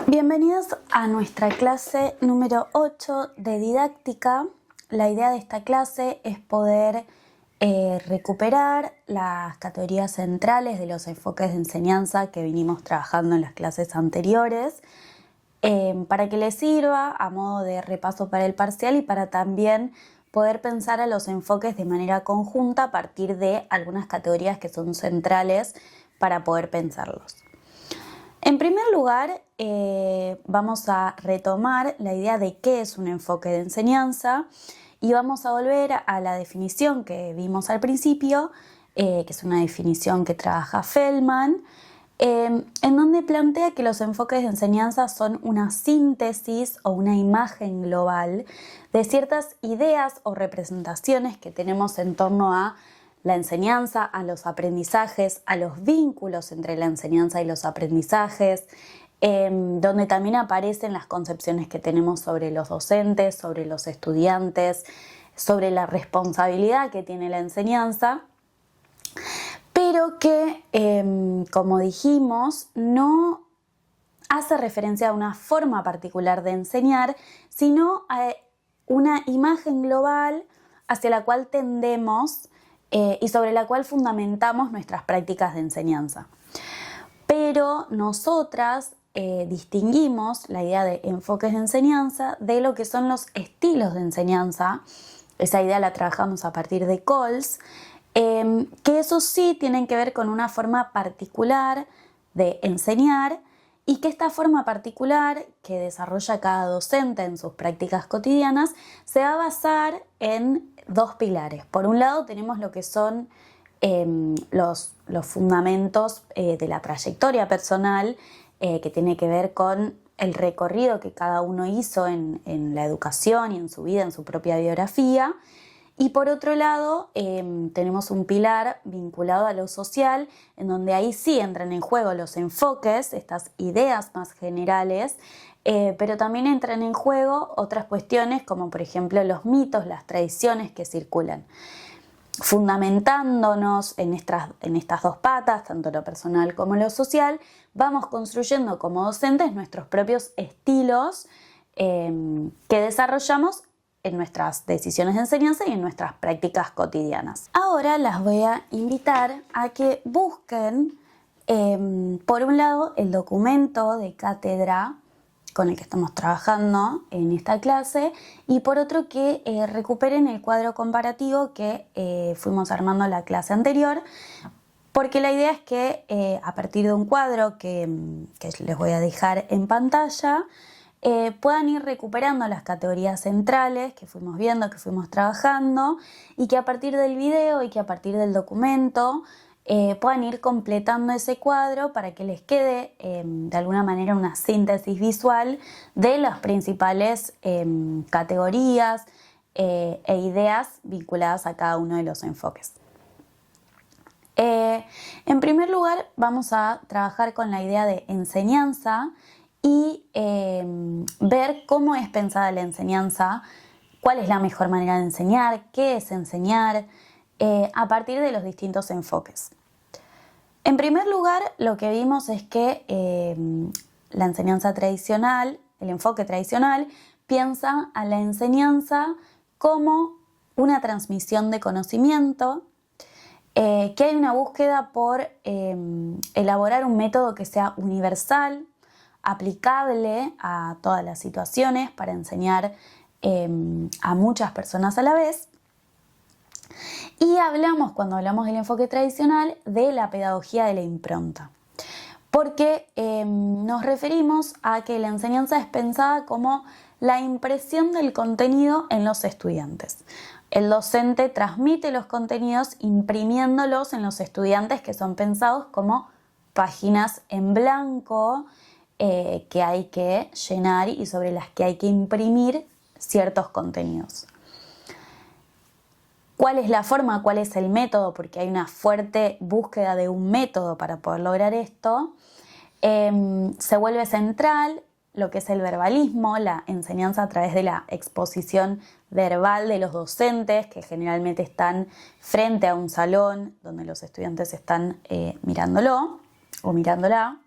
Bienvenidos a nuestra clase número 8 de didáctica. La idea de esta clase es poder recuperar las categorías centrales de los enfoques de enseñanza que vinimos trabajando en las clases anteriores, para que les sirva a modo de repaso para el parcial y para también poder pensar a los enfoques de manera conjunta a partir de algunas categorías que son centrales para poder pensarlos. En primer lugar, vamos a retomar la idea de qué es un enfoque de enseñanza y vamos a volver a la definición que vimos al principio, que es una definición que trabaja Feldman, en donde plantea que los enfoques de enseñanza son una síntesis o una imagen global de ciertas ideas o representaciones que tenemos en torno a la enseñanza, a los aprendizajes, a los vínculos entre la enseñanza y los aprendizajes, donde también aparecen las concepciones que tenemos sobre los docentes, sobre los estudiantes, sobre la responsabilidad que tiene la enseñanza, pero que, como dijimos, no hace referencia a una forma particular de enseñar, sino a una imagen global hacia la cual tendemos y sobre la cual fundamentamos nuestras prácticas de enseñanza. Pero nosotras distinguimos la idea de enfoques de enseñanza de lo que son los estilos de enseñanza. Esa idea la trabajamos a partir de Coles, que eso sí tienen que ver con una forma particular de enseñar y que esta forma particular que desarrolla cada docente en sus prácticas cotidianas se va a basar en dos pilares. Por un lado tenemos lo que son los fundamentos de la trayectoria personal, que tiene que ver con el recorrido que cada uno hizo en la educación y en su vida, en su propia biografía. Y por otro lado tenemos un pilar vinculado a lo social, en donde ahí sí entran en juego los enfoques, estas ideas más generales, pero también entran en juego otras cuestiones como por ejemplo los mitos, las tradiciones que circulan. Fundamentándonos en estas dos patas, tanto lo personal como lo social, vamos construyendo como docentes nuestros propios estilos que desarrollamos en nuestras decisiones de enseñanza y en nuestras prácticas cotidianas. Ahora las voy a invitar a que busquen, por un lado, el documento de cátedra con el que estamos trabajando en esta clase y por otro que recuperen el cuadro comparativo que fuimos armando en la clase anterior, porque la idea es que a partir de un cuadro que les voy a dejar en pantalla, puedan ir recuperando las categorías centrales que fuimos viendo, que fuimos trabajando y que a partir del video y que a partir del documento puedan ir completando ese cuadro para que les quede de alguna manera una síntesis visual de las principales categorías e ideas vinculadas a cada uno de los enfoques. En primer lugar, vamos a trabajar con la idea de enseñanza y ver cómo es pensada la enseñanza, cuál es la mejor manera de enseñar, qué es enseñar, a partir de los distintos enfoques. En primer lugar, lo que vimos es que la enseñanza tradicional, el enfoque tradicional, piensa a la enseñanza como una transmisión de conocimiento, que hay una búsqueda por elaborar un método que sea universal, aplicable a todas las situaciones para enseñar a muchas personas a la vez. Y cuando hablamos del enfoque tradicional, de la pedagogía de la impronta, porque nos referimos a que la enseñanza es pensada como la impresión del contenido en los estudiantes. El docente transmite los contenidos imprimiéndolos en los estudiantes, que son pensados como páginas en blanco que hay que llenar y sobre las que hay que imprimir ciertos contenidos. ¿Cuál es la forma? ¿Cuál es el método? Porque hay una fuerte búsqueda de un método para poder lograr esto. Se vuelve central lo que es el verbalismo, la enseñanza a través de la exposición verbal de los docentes, que generalmente están frente a un salón donde los estudiantes están mirándolo o mirándola.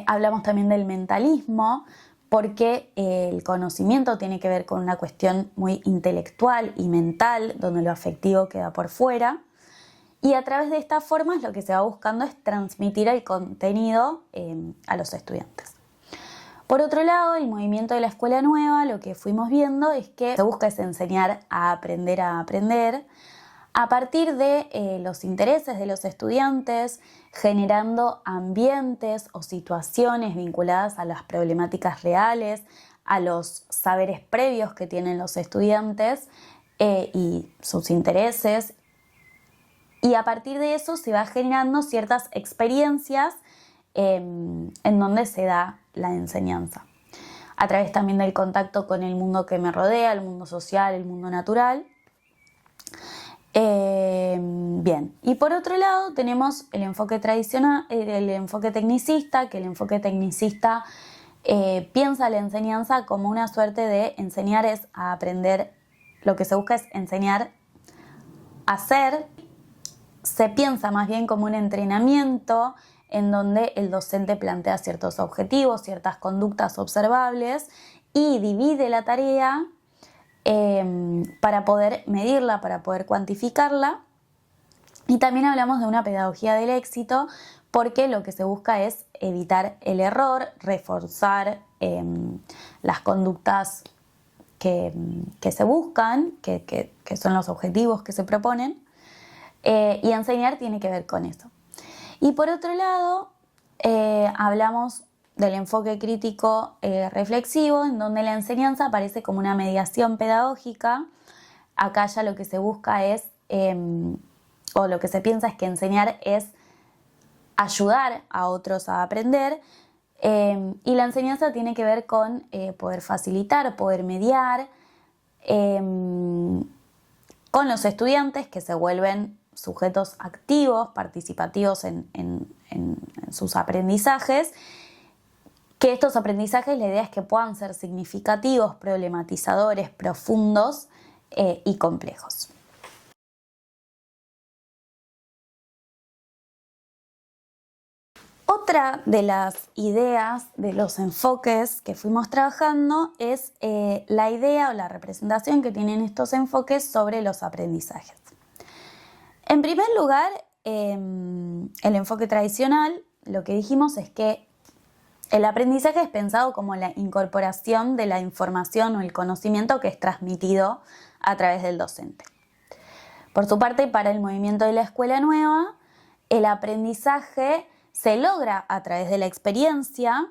Hablamos también del mentalismo, porque el conocimiento tiene que ver con una cuestión muy intelectual y mental, donde lo afectivo queda por fuera. Y a través de estas formas lo que se va buscando es transmitir el contenido a los estudiantes. Por otro lado, el movimiento de la escuela nueva, lo que fuimos viendo es que se busca es enseñar a aprender a partir de los intereses de los estudiantes, generando ambientes o situaciones vinculadas a las problemáticas reales, a los saberes previos que tienen los estudiantes y sus intereses. Y a partir de eso se va generando ciertas experiencias en donde se da la enseñanza. A través también del contacto con el mundo que me rodea, el mundo social, el mundo natural. Bien, y por otro lado tenemos el enfoque tradicional, el enfoque tecnicista, que el enfoque tecnicista piensa la enseñanza como una suerte de enseñar es a aprender, lo que se busca es enseñar a hacer. Se piensa más bien como un entrenamiento en donde el docente plantea ciertos objetivos, ciertas conductas observables y divide la tarea para poder medirla, para poder cuantificarla. Y también hablamos de una pedagogía del éxito porque lo que se busca es evitar el error, reforzar las conductas que se buscan, que son los objetivos que se proponen, y enseñar tiene que ver con eso. Y por otro lado, hablamos del enfoque crítico reflexivo, en donde la enseñanza aparece como una mediación pedagógica. Acá ya lo que se busca es, o lo que se piensa es que enseñar es ayudar a otros a aprender, y la enseñanza tiene que ver con poder facilitar, poder mediar con los estudiantes que se vuelven sujetos activos, participativos en sus aprendizajes, que estos aprendizajes la idea es que puedan ser significativos, problematizadores, profundos y complejos. Otra de las ideas de los enfoques que fuimos trabajando es la idea o la representación que tienen estos enfoques sobre los aprendizajes. En primer lugar, el enfoque tradicional, lo que dijimos es que el aprendizaje es pensado como la incorporación de la información o el conocimiento que es transmitido a través del docente. Por su parte, para el movimiento de la escuela nueva, el aprendizaje se logra a través de la experiencia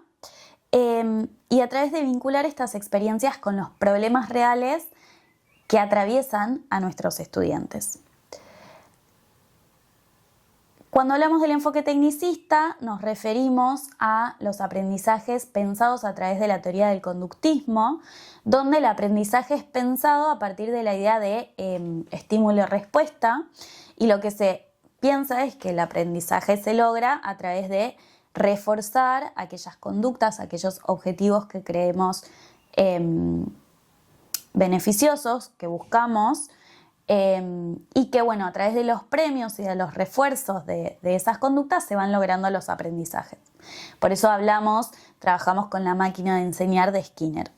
y a través de vincular estas experiencias con los problemas reales que atraviesan a nuestros estudiantes. Cuando hablamos del enfoque tecnicista, nos referimos a los aprendizajes pensados a través de la teoría del conductismo, donde el aprendizaje es pensado a partir de la idea de estímulo-respuesta, y lo que se piensa es que el aprendizaje se logra a través de reforzar aquellas conductas, aquellos objetivos que creemos beneficiosos, que buscamos, y que bueno, a través de los premios y de los refuerzos de esas conductas se van logrando los aprendizajes. Por eso trabajamos con la máquina de enseñar de Skinner.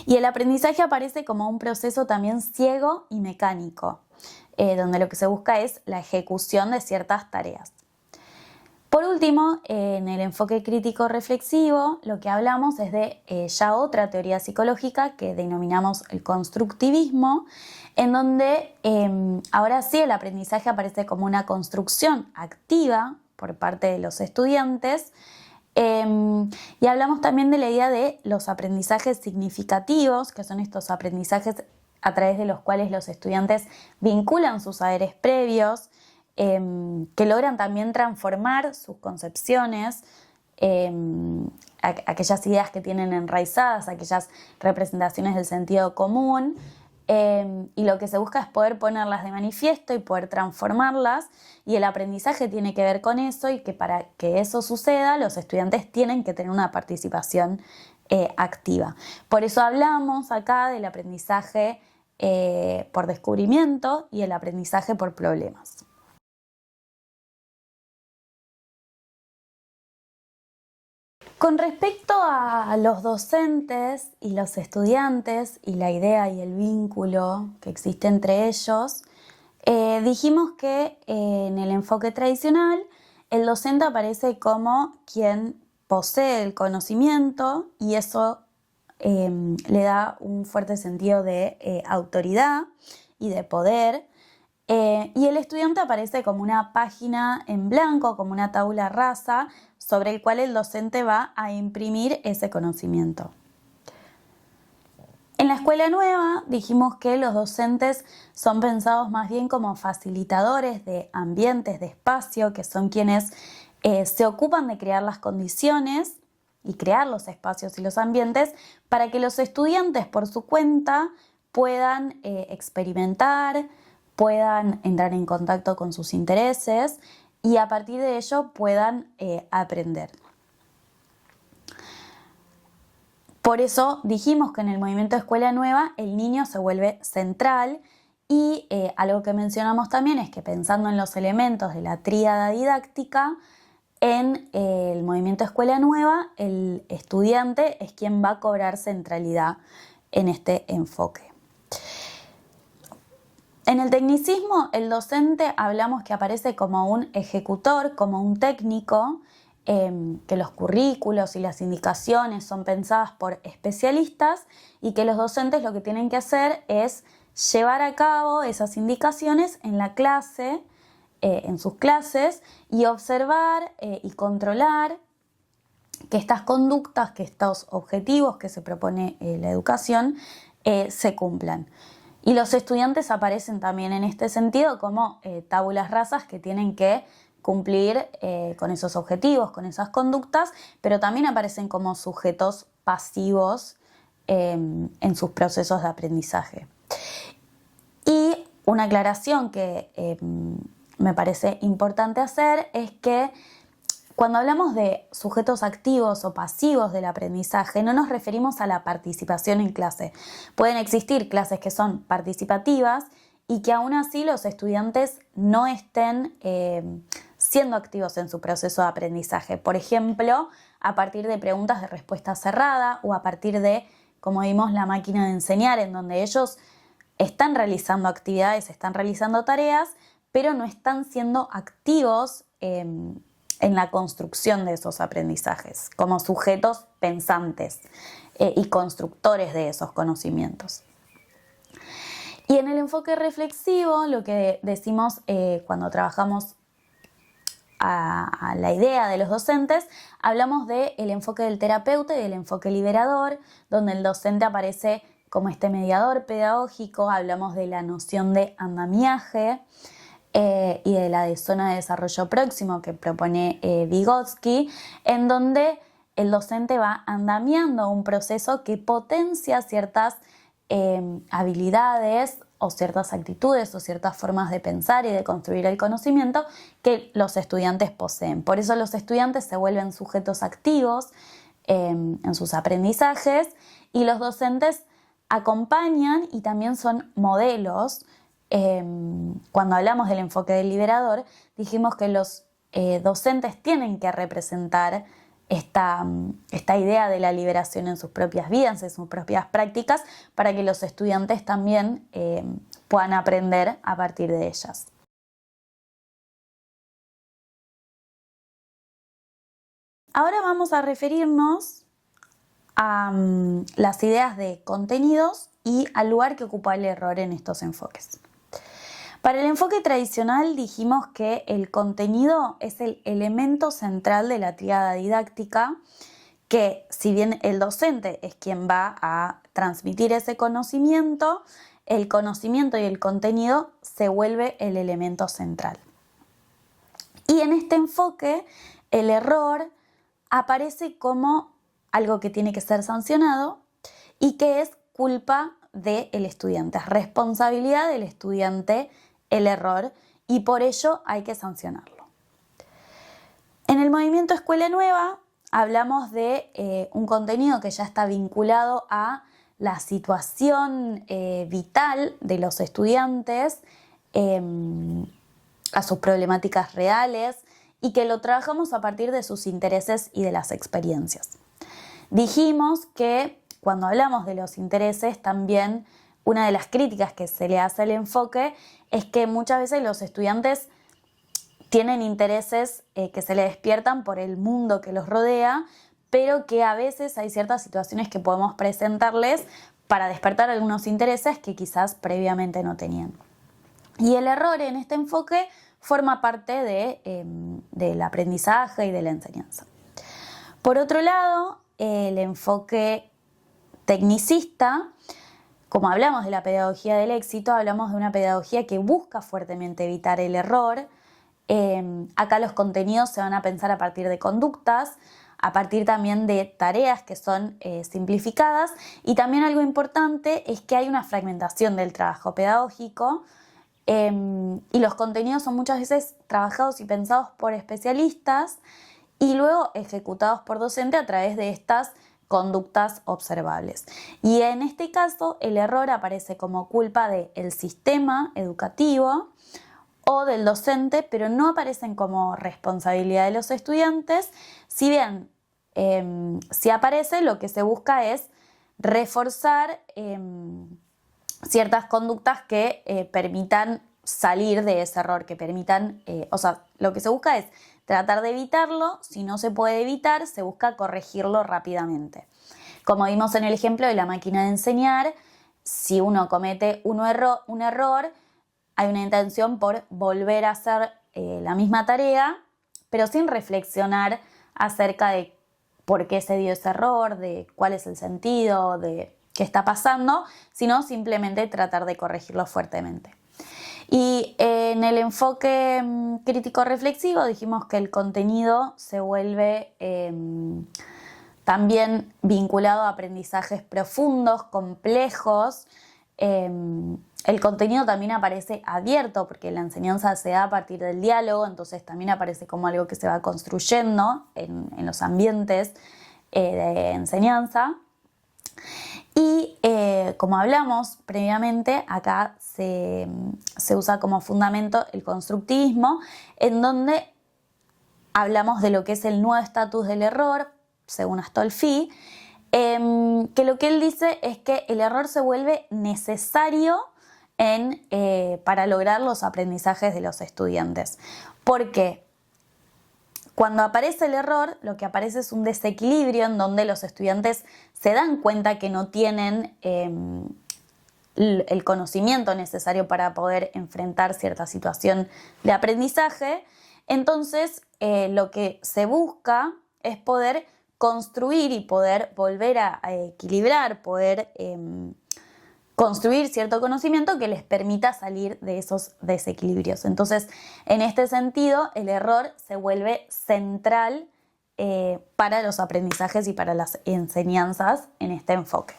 Y el aprendizaje aparece como un proceso también ciego y mecánico, donde lo que se busca es la ejecución de ciertas tareas. Por último, en el enfoque crítico reflexivo, lo que hablamos es de ya otra teoría psicológica que denominamos el constructivismo, en donde ahora sí el aprendizaje aparece como una construcción activa por parte de los estudiantes, y hablamos también de la idea de los aprendizajes significativos, que son estos aprendizajes a través de los cuales los estudiantes vinculan sus saberes previos, que logran también transformar sus concepciones, aquellas ideas que tienen enraizadas, aquellas representaciones del sentido común, y lo que se busca es poder ponerlas de manifiesto y poder transformarlas, y el aprendizaje tiene que ver con eso, y que para que eso suceda los estudiantes tienen que tener una participación activa. Por eso hablamos acá del aprendizaje por descubrimiento y el aprendizaje por problemas. Con respecto a los docentes y los estudiantes y la idea y el vínculo que existe entre ellos, dijimos que en el enfoque tradicional el docente aparece como quien posee el conocimiento y eso le da un fuerte sentido de autoridad y de poder. Y el estudiante aparece como una página en blanco, como una tabula rasa, sobre el cual el docente va a imprimir ese conocimiento. En la escuela nueva dijimos que los docentes son pensados más bien como facilitadores de ambientes, de espacio, que son quienes se ocupan de crear las condiciones y crear los espacios y los ambientes para que los estudiantes por su cuenta puedan experimentar, puedan entrar en contacto con sus intereses y a partir de ello puedan aprender. Por eso dijimos que en el movimiento Escuela Nueva el niño se vuelve central y algo que mencionamos también es que pensando en los elementos de la tríada didáctica, en el movimiento Escuela Nueva el estudiante es quien va a cobrar centralidad en este enfoque. En el tecnicismo, el docente hablamos que aparece como un ejecutor, como un técnico, que los currículos y las indicaciones son pensadas por especialistas y que los docentes lo que tienen que hacer es llevar a cabo esas indicaciones en la clase, en sus clases y observar y controlar que estas conductas, que estos objetivos que se propone la educación se cumplan. Y los estudiantes aparecen también en este sentido como tábulas rasas que tienen que cumplir con esos objetivos, con esas conductas, pero también aparecen como sujetos pasivos en sus procesos de aprendizaje. Y una aclaración que me parece importante hacer es que cuando hablamos de sujetos activos o pasivos del aprendizaje, no nos referimos a la participación en clase. Pueden existir clases que son participativas y que aún así los estudiantes no estén siendo activos en su proceso de aprendizaje. Por ejemplo, a partir de preguntas de respuesta cerrada o a partir de, como vimos, la máquina de enseñar, en donde ellos están realizando actividades, están realizando tareas, pero no están siendo activos en la construcción de esos aprendizajes, como sujetos pensantes y constructores de esos conocimientos. Y en el enfoque reflexivo, lo que decimos cuando trabajamos a la idea de los docentes, hablamos del enfoque del terapeuta y del enfoque liberador, donde el docente aparece como este mediador pedagógico, hablamos de la noción de andamiaje, y de la de zona de desarrollo próximo que propone Vygotsky, en donde el docente va andamiando un proceso que potencia ciertas habilidades o ciertas actitudes o ciertas formas de pensar y de construir el conocimiento que los estudiantes poseen. Por eso los estudiantes se vuelven sujetos activos en sus aprendizajes y los docentes acompañan y también son modelos. Cuando hablamos del enfoque del liberador, dijimos que los docentes tienen que representar esta idea de la liberación en sus propias vidas, en sus propias prácticas, para que los estudiantes también puedan aprender a partir de ellas. Ahora vamos a referirnos a las ideas de contenidos y al lugar que ocupa el error en estos enfoques. Para el enfoque tradicional dijimos que el contenido es el elemento central de la tríada didáctica, que si bien el docente es quien va a transmitir ese conocimiento, el conocimiento y el contenido se vuelve el elemento central. Y en este enfoque el error aparece como algo que tiene que ser sancionado y que es culpa del estudiante, es responsabilidad del estudiante el error y por ello hay que sancionarlo. En el movimiento Escuela Nueva hablamos de un contenido que ya está vinculado a la situación vital de los estudiantes, a sus problemáticas reales y que lo trabajamos a partir de sus intereses y de las experiencias. Dijimos que cuando hablamos de los intereses, también una de las críticas que se le hace al enfoque es que muchas veces los estudiantes tienen intereses que se les despiertan por el mundo que los rodea, pero que a veces hay ciertas situaciones que podemos presentarles para despertar algunos intereses que quizás previamente no tenían. Y el error en este enfoque forma parte del aprendizaje y de la enseñanza. Por otro lado, el enfoque tecnicista, como hablamos de la pedagogía del éxito, hablamos de una pedagogía que busca fuertemente evitar el error. Acá los contenidos se van a pensar a partir de conductas, a partir también de tareas que son simplificadas, y también algo importante es que hay una fragmentación del trabajo pedagógico y los contenidos son muchas veces trabajados y pensados por especialistas y luego ejecutados por docente a través de estas conductas observables. Y en este caso el error aparece como culpa del sistema educativo o del docente, pero no aparecen como responsabilidad de los estudiantes. Si bien si aparece, lo que se busca es reforzar ciertas conductas que permitan salir de ese error, que permitan, lo que se busca es tratar de evitarlo. Si no se puede evitar, se busca corregirlo rápidamente. Como vimos en el ejemplo de la máquina de enseñar, si uno comete un error, hay una intención por volver a hacer la misma tarea, pero sin reflexionar acerca de por qué se dio ese error, de cuál es el sentido, de qué está pasando, sino simplemente tratar de corregirlo fuertemente. Y en el enfoque crítico reflexivo dijimos que el contenido se vuelve también vinculado a aprendizajes profundos, complejos. El contenido también aparece abierto porque la enseñanza se da a partir del diálogo, entonces también aparece como algo que se va construyendo en los ambientes de enseñanza. Y como hablamos previamente, acá se usa como fundamento el constructivismo, en donde hablamos de lo que es el nuevo estatus del error, según Astolfi, que lo que él dice es que el error se vuelve necesario para lograr los aprendizajes de los estudiantes. ¿Por qué? Cuando aparece el error, lo que aparece es un desequilibrio en donde los estudiantes se dan cuenta que no tienen el conocimiento necesario para poder enfrentar cierta situación de aprendizaje. Entonces, lo que se busca es poder construir y poder volver a equilibrar, poder construir cierto conocimiento que les permita salir de esos desequilibrios. Entonces, en este sentido, el error se vuelve central para los aprendizajes y para las enseñanzas en este enfoque.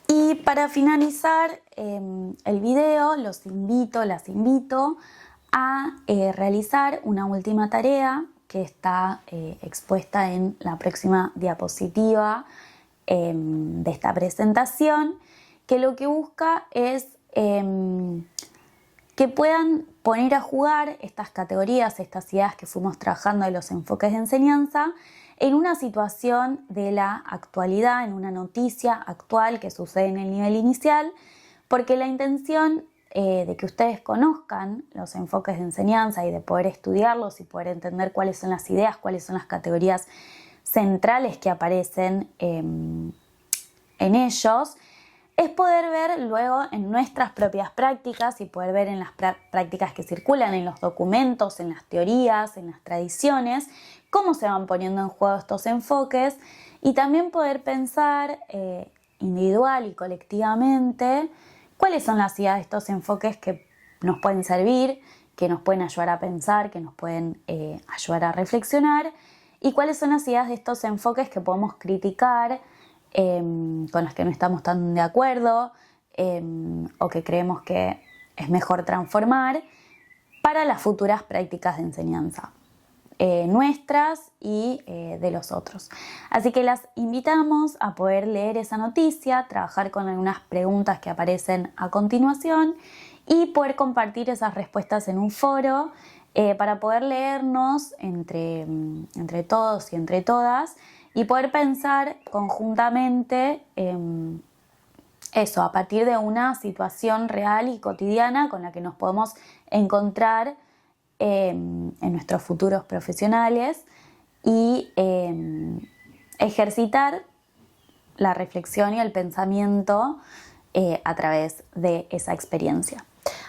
Y para finalizar el video, las invito a realizar una última tarea que está expuesta en la próxima diapositiva de esta presentación, que lo que busca es que puedan poner a jugar estas categorías, estas ideas que fuimos trabajando de los enfoques de enseñanza en una situación de la actualidad, en una noticia actual que sucede en el nivel inicial, porque la intención de que ustedes conozcan los enfoques de enseñanza y de poder estudiarlos y poder entender cuáles son las ideas, cuáles son las categorías centrales que aparecen en ellos, es poder ver luego en nuestras propias prácticas y poder ver en las prácticas que circulan en los documentos, en las teorías, en las tradiciones, cómo se van poniendo en juego estos enfoques y también poder pensar individual y colectivamente cuáles son las ideas de estos enfoques que nos pueden servir, que nos pueden ayudar a pensar, que nos pueden ayudar a reflexionar y cuáles son las ideas de estos enfoques que podemos criticar, con las que no estamos tan de acuerdo o que creemos que es mejor transformar para las futuras prácticas de enseñanza nuestras y de los otros. Así que las invitamos a poder leer esa noticia, trabajar con algunas preguntas que aparecen a continuación y poder compartir esas respuestas en un foro para poder leernos entre todos y entre todas y poder pensar conjuntamente eso, a partir de una situación real y cotidiana con la que nos podemos encontrar en nuestros futuros profesionales y ejercitar la reflexión y el pensamiento a través de esa experiencia.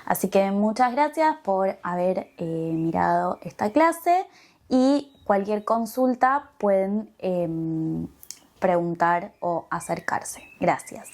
Así que muchas gracias por haber mirado esta clase y cualquier consulta pueden preguntar o acercarse. Gracias.